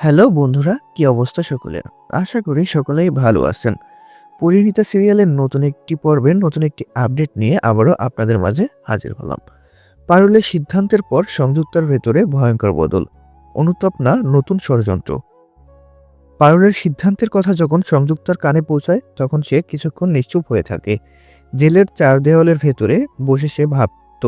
Hello বন্ধুরা, কি অবস্থা সকলের? আশা করি সকলেই ভালো আছেন। পরিণীতা সিরিয়ালের নতুন একটি পর্বের নতুন একটি আপডেট নিয়ে আবারও আপনাদের মাঝে হাজির হলাম। পারুলের সিদ্ধান্তের পর সংযুক্তার ভেতরে ভয়ঙ্কর বদল। অনুতাপ না নতুন ষড়যন্ত্র। পারুলের সিদ্ধান্তের কথা যখন সংযুক্তার কানে পৌঁছায় তখন সে কিছুক্ষণ নিশ্চুপ হয়ে থাকে। জেলের চার দেওয়ালের ভেতরে বসে সে ভাবত,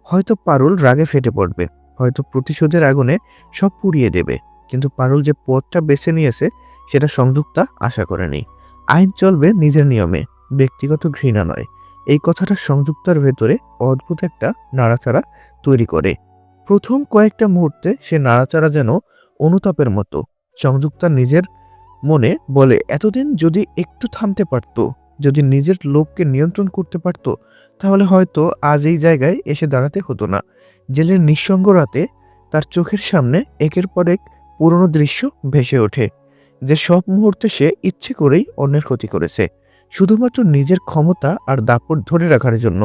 হয়তো পারুল রাগে ফেটে পড়বে, হয়তো প্রতিশোধের আগুনে সব পুড়িয়ে দেবে। কিন্তু পারুল যে পথটা বেছে নিয়েছে সেটা সংযুক্তা আশা করেনি। আইন চলবে নিজের নিয়মে, ব্যক্তিগত ঘৃণা নয়। এই কথাটা সংযুক্তার ভেতরে অদ্ভুত একটা নাড়াচাড়া তৈরি করে। প্রথম কয়েকটা মুহূর্তে সে নাড়াচাড়া যেন অনুতাপের মতো। সংযুক্তা নিজের মনে বলে, এতদিন যদি একটু থামতে পারত, যদি নিজের লোভকে নিয়ন্ত্রণ করতে পারত, তাহলে হয়তো আজ এই জায়গায় এসে দাঁড়াতে হতো না। জেলের নিঃসঙ্গ রাতে তার চোখের সামনে একের পর এক পুরনো দৃশ্য ভেসে ওঠে, যে সব মুহূর্তে সে ইচ্ছে করেই অন্যের ক্ষতি করেছে, শুধুমাত্র নিজের ক্ষমতা আর দাপট ধরে রাখার জন্য।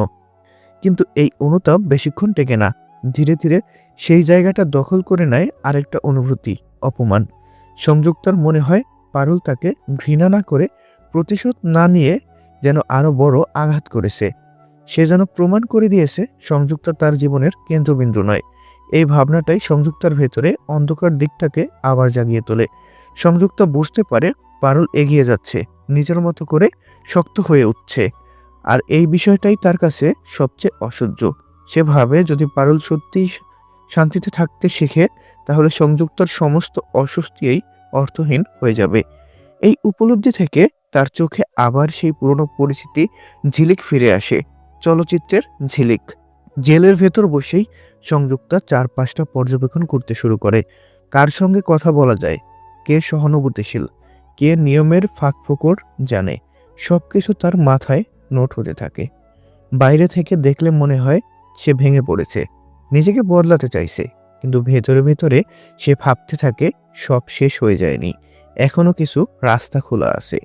কিন্তু এই অনুতাপ বেশিক্ষণ টেকে না। ধীরে ধীরে সেই জায়গাটা দখল করে নেয় আরেকটা অনুভূতি, অপমান। সংযুক্তার মনে হয় পারুল তাকে ঘৃণা না করে, প্রতিশোধ না নিয়ে যেন আরো বড় আঘাত করেছে। সে যেন প্রমাণ করে দিয়েছে সংযুক্তা তার জীবনের কেন্দ্রবিন্দু নয়। এই ভাবনাটাই সংযুক্তার ভেতরে অন্ধকার দিকটাকে আবার জাগিয়ে তোলে। সংযুক্তা বুঝতে পারে পারুল এগিয়ে যাচ্ছে, নিজের মতো করে শক্ত হয়ে উঠছে, আর এই বিষয়টাই তার কাছে সবচেয়ে অসহ্য। সে ভাবে যদি পারুল সত্যিই শান্তিতে থাকতে শেখে, তাহলে সংযুক্তার সমস্ত অস্বস্তিই অর্থহীন হয়ে যাবে। এই উপলব্ধি থেকে তার চোখে আবার সেই পুরনো পরিচিতি ঝিলিক ফিরে আসে, চলচ্চিত্রের ঝিলিক। জেলের ভেতর বসেই সংযুক্তা চারপাশটা পর্যবেক্ষণ করতে শুরু করে। কার সঙ্গে কথা বলা যায়, কে সহানুভূতিশীল, কে নিয়মের ফাঁকফোকর জানে, সবকিছু তার মাথায় নোট হতে থাকে। বাইরে থেকে দেখলে মনে হয় সে ভেঙে পড়েছে, নিজেকে বদলাতে চাইছে, কিন্তু ভেতরে ভেতরে সে ভাবতে থাকে সব শেষ হয়ে যায়নি, এখনো কিছু রাস্তা খোলা আছে।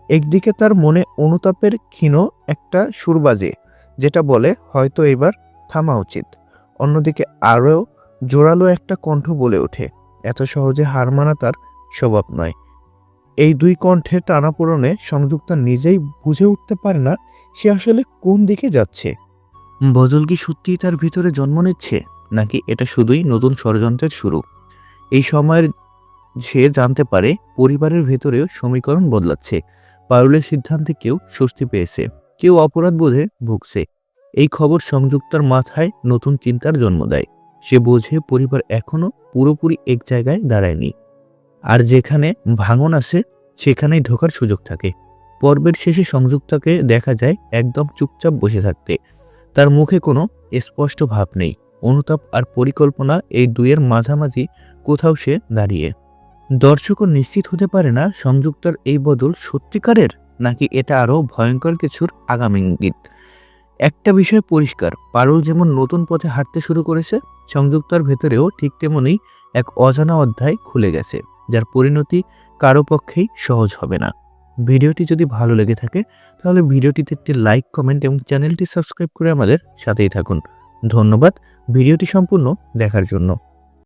একদিকে তার মনে অনুতাপের ক্ষীণ একটা সুর বাজে, যেটা বলে হয়তো এবার থামা উচিত। অন্যদিকে আরও জোরালো একটা কণ্ঠ বলে ওঠে, এত সহজে হার মানা তার স্বভাব নয়। এই দুই কণ্ঠের টানাপোড়েনে সংযুক্তা নিজেই বুঝে উঠতে পারে না সে আসলে কোন দিকে যাচ্ছে। বদল কি সত্যিই তার ভিতরে জন্ম নিচ্ছে, নাকি এটা শুধুই নতুন ষড়যন্ত্রের শুরু? এই সময়ের সে জানতে পারে পরিবারের ভেতরেও সমীকরণ বদলাচ্ছে। পারুলের সিদ্ধান্তে কেউ স্বস্তি পেয়েছে, কেউ অপরাধ বোধে ভুগছে। এই খবর সংযুক্তার মাথায় নতুন চিন্তার জন্ম দেয়। সে বোঝে পরিবার এখনো পুরোপুরি এক জায়গায় দাঁড়ায়নি, আর যেখানে ভাঙন আসে সেখানেই ঢোকার সুযোগ থাকে। পর্বের শেষে সংযুক্তাকে দেখা যায় একদম চুপচাপ বসে থাকতে। তার মুখে কোনো স্পষ্ট ভাব নেই। অনুতাপ আর পরিকল্পনা এই দুইয়ের মাঝামাঝি কোথাও সে দাঁড়িয়ে। দর্শকও নিশ্চিত হতে পারে না সংযুক্তার এই বদল সত্যিকারের, নাকি এটা আরও ভয়ঙ্কর কিছুর আগাম ইঙ্গিত। একটা বিষয় পরিষ্কার, পারুল যেমন নতুন পথে হাঁটতে শুরু করেছে, সংযুক্তার ভেতরেও ঠিক তেমনই এক অজানা অধ্যায় খুলে গেছে, যার পরিণতি কারো পক্ষেই সহজ হবে না। ভিডিওটি যদি ভালো লেগে থাকে তাহলে ভিডিওটিতে একটি লাইক, কমেন্ট এবং চ্যানেলটি সাবস্ক্রাইব করে আমাদের সাথেই থাকুন। ধন্যবাদ ভিডিওটি সম্পূর্ণ দেখার জন্য।